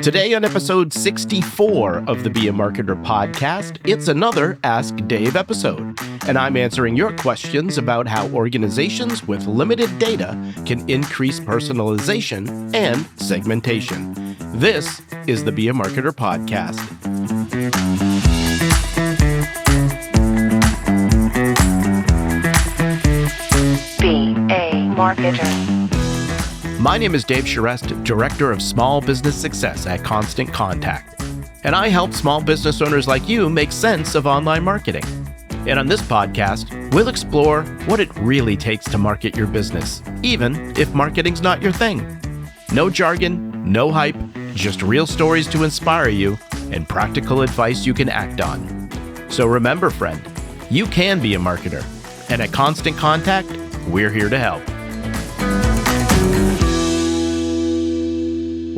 Today on episode 64 of the Be a Marketer podcast, it's another Ask Dave episode. And I'm answering your questions about how organizations with limited data can increase personalization and segmentation. This is the Be a Marketer podcast. Be a Marketer. My name is Dave Charest, Director of Small Business Success at Constant Contact, and I help small business owners like you make sense of online marketing. And on this podcast, we'll explore what it really takes to market your business, even if marketing's not your thing. No jargon, no hype, just real stories to inspire you and practical advice you can act on. So remember, friend, you can be a marketer, and at Constant Contact, we're here to help.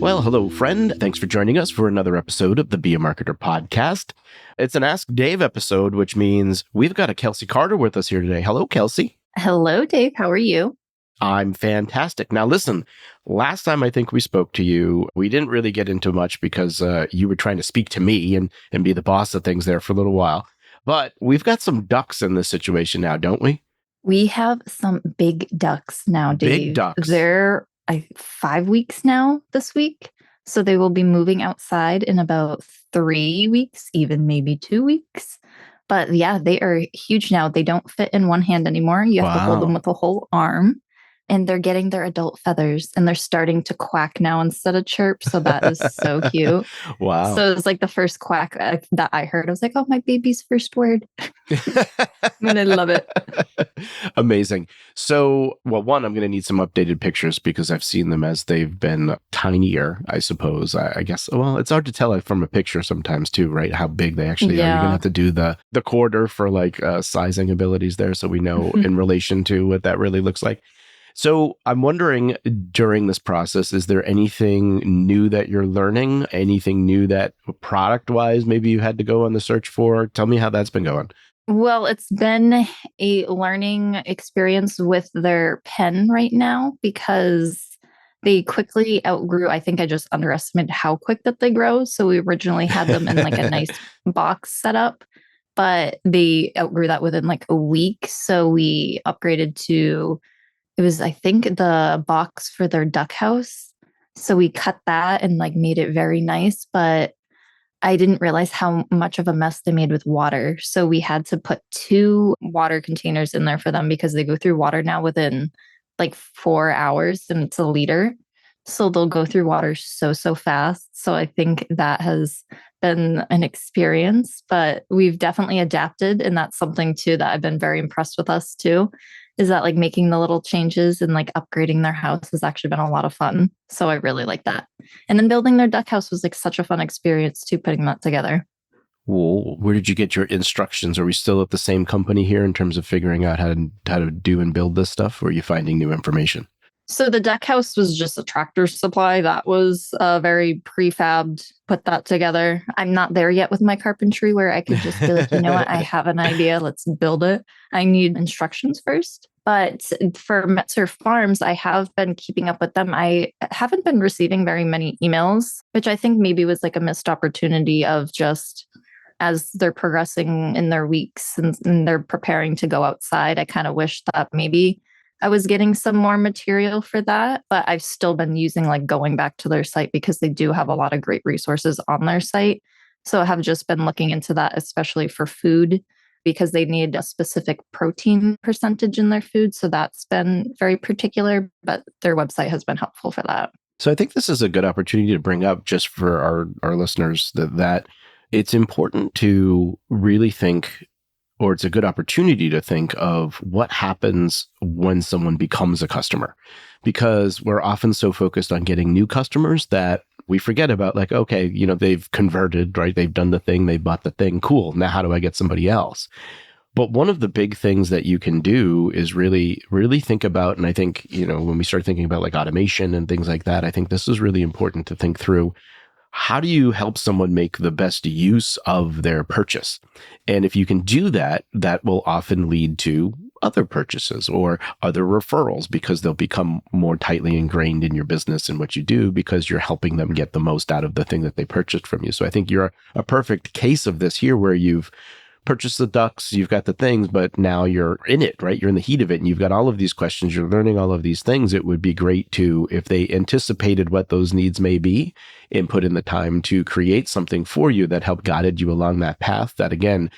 Well, hello, friend. Thanks for joining us for another episode of the Be a Marketer podcast. It's an Ask Dave episode, which means we've got a Kelsi Carter with us here today. Hello, Kelsi. Hello, Dave. How are you? I'm fantastic. Now, listen, last time I think we spoke to you, we didn't really get into much because you were trying to speak to me and be the boss of things there for a little while. But we've got some ducks in this situation now, don't we? We have some big ducks now, Dave. Big ducks. They're 5 weeks now this week. So they will be moving outside in about 3 weeks, even maybe 2 weeks. But yeah, they are huge now. They don't fit in one hand anymore. You have to hold them with a whole arm. And they're getting their adult feathers and they're starting to quack now instead of chirp. So that is so cute. Wow. So it was like the first quack that I heard. I was like, oh, my baby's first word. And I love it. Amazing. So, well, one, I'm going to need some updated pictures because I've seen them as they've been tinier, I suppose. I guess, well, it's hard to tell from a picture sometimes too, right? How big they actually are. You're going to have to do the quarter for like sizing abilities there so we know in relation to what that really looks like. So I'm wondering during this process, is there anything new that you're learning? Anything new that product-wise maybe you had to go on the search for? Tell me how that's been going. Well, it's been a learning experience with their pen right now because they quickly outgrew. I think I just underestimated how quick that they grow. So we originally had them in like a nice box setup, but they outgrew that within like a week. So we upgraded to... It was, I think, the box for their duck house. So we cut that and like made it very nice, but I didn't realize how much of a mess they made with water. So we had to put 2 water containers in there for them because they go through water now within like 4 hours and it's a liter. So they'll go through water so fast. So I think that has been an experience, but we've definitely adapted. And that's something too that I've been very impressed with us too. Is that like making the little changes and like upgrading their house has actually been a lot of fun. So I really like that. And then building their duck house was like such a fun experience too, putting that together. Well, where did you get your instructions? Are we still at the same company here in terms of figuring out how to do and build this stuff? Or are you finding new information? So the deck house was just a Tractor Supply. That was very prefabbed, put that together. I'm not there yet with my carpentry where I could just be like, you know what, I have an idea, let's build it. I need instructions first. But for Metzer Farms, I have been keeping up with them. I haven't been receiving very many emails, which I think maybe was like a missed opportunity of just as they're progressing in their weeks and they're preparing to go outside. I kind of wish that maybe I was getting some more material for that, but I've still been using like going back to their site because they do have a lot of great resources on their site. So I have just been looking into that, especially for food, because they need a specific protein percentage in their food. So that's been very particular, but their website has been helpful for that. So I think this is a good opportunity to bring up just for our listeners that it's important to really think, or it's a good opportunity to think of what happens when someone becomes a customer, because we're often so focused on getting new customers that we forget about like, okay, you know, they've converted, right? They've done the thing, they bought the thing. Cool. Now, how do I get somebody else? But one of the big things that you can do is really, really think about, and I think, you know, when we start thinking about like automation and things like that, I think this is really important to think through. How do you help someone make the best use of their purchase? And if you can do that, that will often lead to other purchases or other referrals because they'll become more tightly ingrained in your business and what you do because you're helping them get the most out of the thing that they purchased from you. So I think you're a perfect case of this here where you've purchased the ducks, you've got the things, but now you're in it, right? You're in the heat of it and you've got all of these questions, you're learning all of these things. It would be great to, if they anticipated what those needs may be and put in the time to create something for you that helped guided you along that path that again,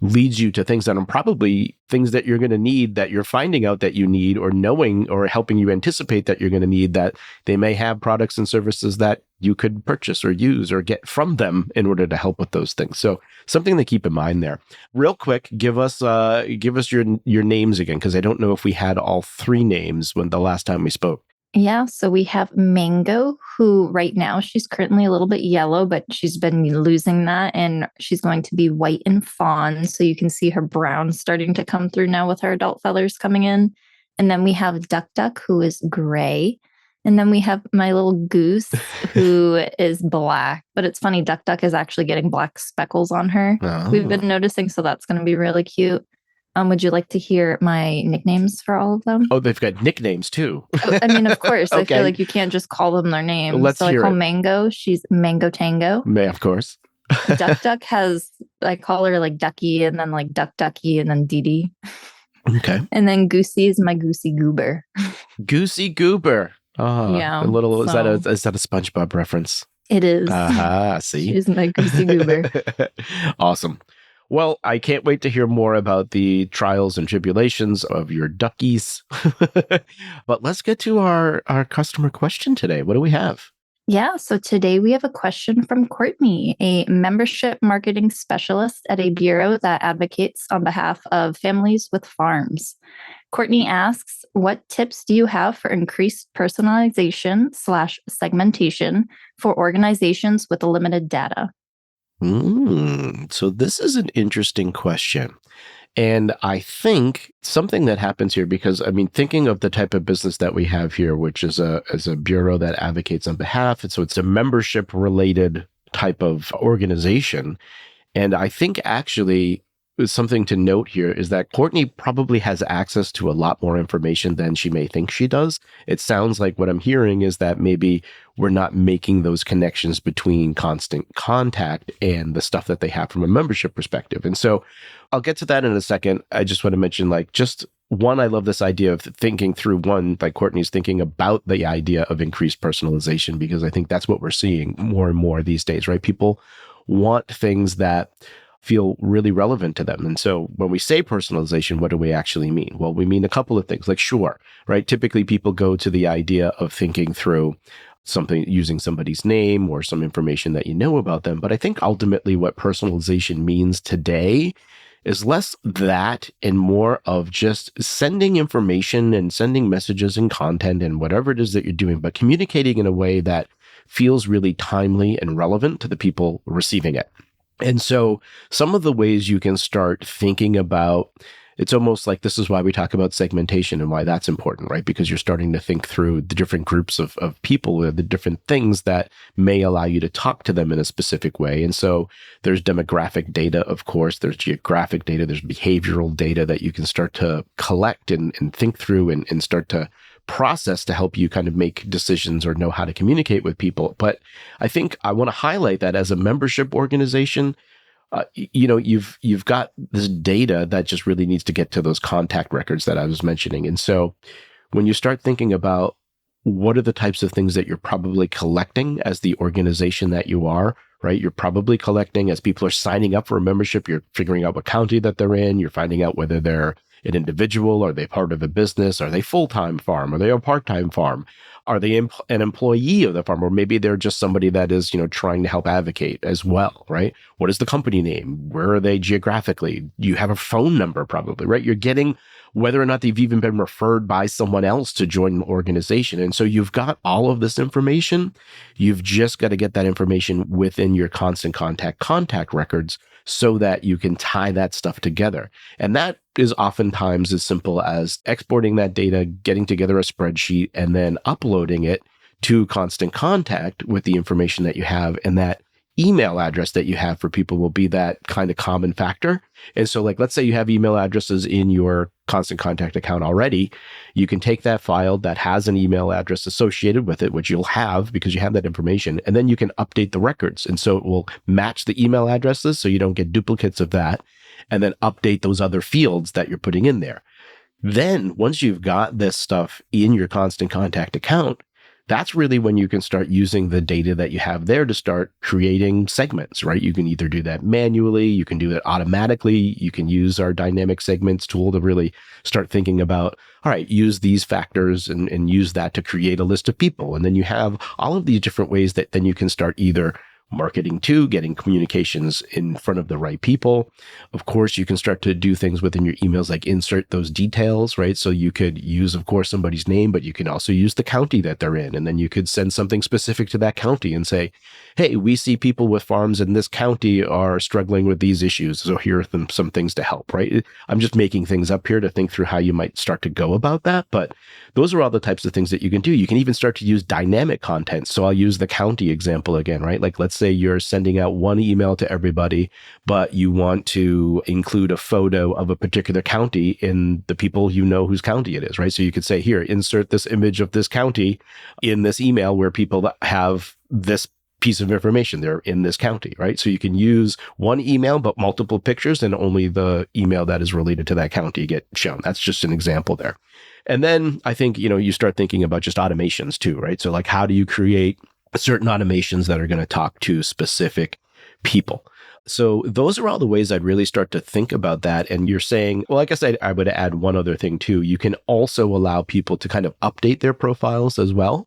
leads you to things that are probably things that you're going to need that you're finding out that you need or knowing or helping you anticipate that you're going to need that they may have products and services that you could purchase or use or get from them in order to help with those things. So something to keep in mind there. Real quick, give us your names again, because I don't know if we had all three names when the last time we spoke. Yeah, so we have Mango, who right now she's currently a little bit yellow, but she's been losing that and she's going to be white and fawn. So you can see her brown starting to come through now with her adult feathers coming in. And then we have Duck Duck, who is gray. And then we have my little goose, who is black. But it's funny, Duck Duck is actually getting black speckles on her. We've been noticing, so that's going to be really cute. Would you like to hear my nicknames for all of them? Oh, they've got nicknames too. I mean, of course. Okay. I feel like you can't just call them their names. Let's so I hear call it. Mango. She's Mango Tango. May, of course. Duck Duck I call her like Ducky and then like Duck Ducky and then Dee Dee. Okay. And then Goosey is my Goosey Goober. Goosey Goober. Oh, Yeah, a little, is that so- a SpongeBob reference? It is. See? She's my Goosey Goober. Awesome. Well, I can't wait to hear more about the trials and tribulations of your duckies. But let's get to our customer question today. What do we have? Yeah, so today we have a question from Courtney, a membership marketing specialist at a bureau that advocates on behalf of families with farms. Courtney asks, what tips do you have for increased personalization/segmentation for organizations with limited data? So this is an interesting question. And I think something that happens here, because I mean, thinking of the type of business that we have here, which is a bureau that advocates on behalf, and so it's a membership related type of organization. And I think actually something to note here is that Courtney probably has access to a lot more information than she may think she does. It sounds like what I'm hearing is that maybe we're not making those connections between constant contact and the stuff that they have from a membership perspective. And so I'll get to that in a second. I just want to mention, like, just one, I love this idea of thinking through one, like Courtney's thinking about the idea of increased personalization, because I think that's what we're seeing more and more these days, right? People want things that feel really relevant to them. And so when we say personalization, what do we actually mean? Well, we mean a couple of things, like, sure, right? Typically people go to the idea of thinking through something using somebody's name or some information that you know about them. But I think ultimately what personalization means today is less that and more of just sending information and sending messages and content and whatever it is that you're doing, but communicating in a way that feels really timely and relevant to the people receiving it. And so some of the ways you can start thinking about, it's almost like this is why we talk about segmentation and why that's important, right? Because you're starting to think through the different groups of people, or the different things that may allow you to talk to them in a specific way. And so there's demographic data, of course, there's geographic data, there's behavioral data that you can start to collect and think through and start to process to help you kind of make decisions or know how to communicate with people. But I think I want to highlight that as a membership organization, you've got this data that just really needs to get to those contact records that I was mentioning. And so when you start thinking about what are the types of things that you're probably collecting as the organization that you are, right? You're probably collecting as people are signing up for a membership, you're figuring out what county that they're in, you're finding out whether they're an individual, are they part of a business, are they full-time farm, are they a part-time farm, are they an employee of the farm, or maybe they're just somebody that is, trying to help advocate as well, right? What is the company name? Where are they geographically? You have a phone number probably, right? You're getting whether or not they've even been referred by someone else to join an organization. And so you've got all of this information. You've just got to get that information within your constant contact records so that you can tie that stuff together. And that is oftentimes as simple as exporting that data, getting together a spreadsheet, and then uploading it to Constant Contact with the information that you have. And that email address that you have for people will be that kind of common factor. And so like, let's say you have email addresses in your Constant Contact account already. You can take that file that has an email address associated with it, which you'll have because you have that information, and then you can update the records. And so it will match the email addresses so you don't get duplicates of that, and then update those other fields that you're putting in there. Then once you've got this stuff in your Constant Contact account, that's really when you can start using the data that you have there to start creating segments, right? You can either do that manually, you can do it automatically, you can use our dynamic segments tool to really start thinking about, all right, use these factors and use that to create a list of people. And then you have all of these different ways that then you can start either marketing to, getting communications in front of the right people. Of course, you can start to do things within your emails like insert those details, right? So you could use, of course, somebody's name, but you can also use the county that they're in. And then you could send something specific to that county and say, hey, we see people with farms in this county are struggling with these issues. So here are some things to help, right? I'm just making things up here to think through how you might start to go about that. But those are all the types of things that you can do. You can even start to use dynamic content. So I'll use the county example again, right? Like let's say you're sending out one email to everybody, but you want to include a photo of a particular county in the people you know whose county it is, right? So you could say, here, insert this image of this county in this email where people that have this piece of information, they're in this county, right? So you can use one email, but multiple pictures, and only the email that is related to that county get shown. That's just an example there. And then I think, you start thinking about just automations too, right? So like, how do you create certain automations that are going to talk to specific people? So those are all the ways I'd really start to think about that. And you're saying, well, I guess I would add one other thing too. You can also allow people to kind of update their profiles as well.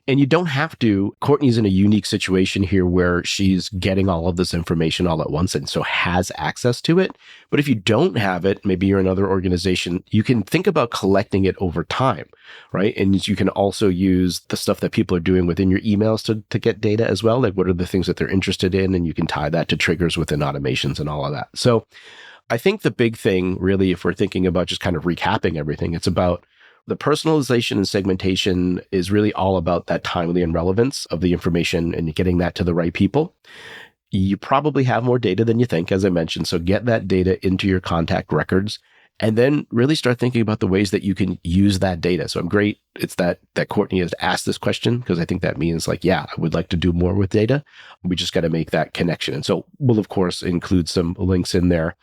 And you don't have to. Courtney's in a unique situation here where she's getting all of this information all at once and so has access to it. But if you don't have it, maybe you're another organization, you can think about collecting it over time, right? And you can also use the stuff that people are doing within your emails to get data as well. Like what are the things that they're interested in? And you can tie that to triggers within automations and all of that. So I think the big thing really, if we're thinking about just kind of recapping everything, it's about the personalization and segmentation is really all about that timely and relevance of the information and getting that to the right people. You probably have more data than you think, as I mentioned. So get that data into your contact records and then really start thinking about the ways that you can use that data. So I'm great. It's that Courtney has asked this question because I think that means like, yeah, I would like to do more with data. We just got to make that connection. And so we'll, of course, include some links in there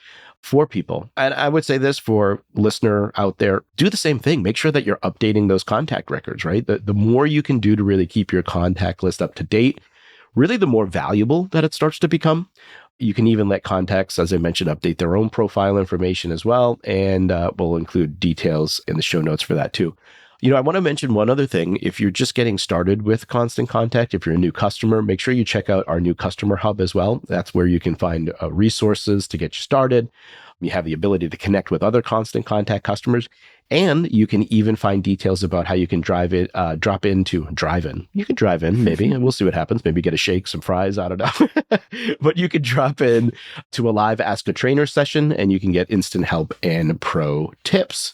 for people. And I would say this for listener out there, do the same thing. Make sure that you're updating those contact records, right? The more you can do to really keep your contact list up to date, really the more valuable that it starts to become. You can even let contacts, as I mentioned, update their own profile information as well. And we'll include details in the show notes for that too. I want to mention one other thing. If you're just getting started with Constant Contact, if you're a new customer, make sure you check out our new customer hub as well. That's where you can find resources to get you started. You have the ability to connect with other Constant Contact customers, and you can even find details about how you can drive in. You can drive in, maybe, and we'll see what happens. Maybe get a shake, some fries, I don't know. But you could drop in to a live Ask a Trainer session, and you can get instant help and pro tips.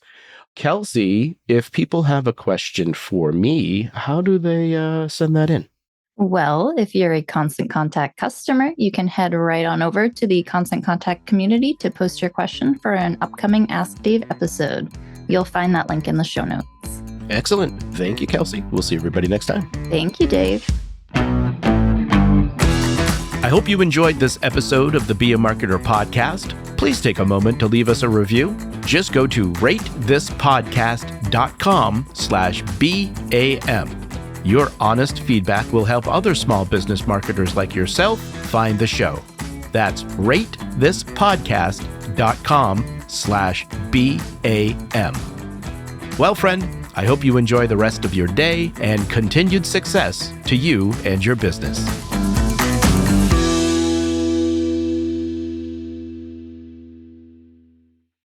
Kelsi, if people have a question for me, how do they send that in? Well, if you're a Constant Contact customer, you can head right on over to the Constant Contact community to post your question for an upcoming Ask Dave episode. You'll find that link in the show notes. Excellent. Thank you, Kelsi. We'll see everybody next time. Thank you, Dave. I hope you enjoyed this episode of the Be a Marketer podcast. Please take a moment to leave us a review. Just go to ratethispodcast.com/BAM. Your honest feedback will help other small business marketers like yourself find the show. That's ratethispodcast.com/BAM. Well, friend, I hope you enjoy the rest of your day and continued success to you and your business.